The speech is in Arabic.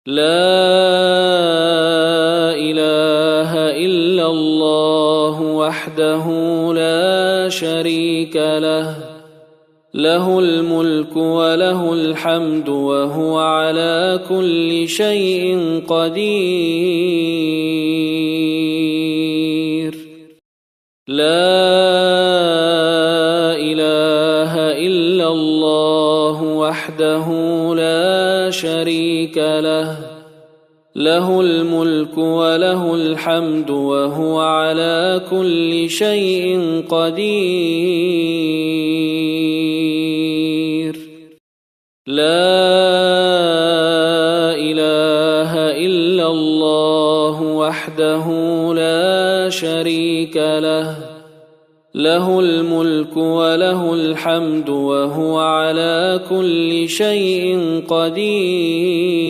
لا إله إلا الله وحده لا شريك له، له الملك وله الحمد وهو على كل شيء قدير. لا إله إلا الله وحده لا شريك له، له الملك وله الحمد وهو على كل شيء قدير. لا إله إلا الله وحده لا شريك له، له الملك وله الحمد وهو على كل شيء قدير.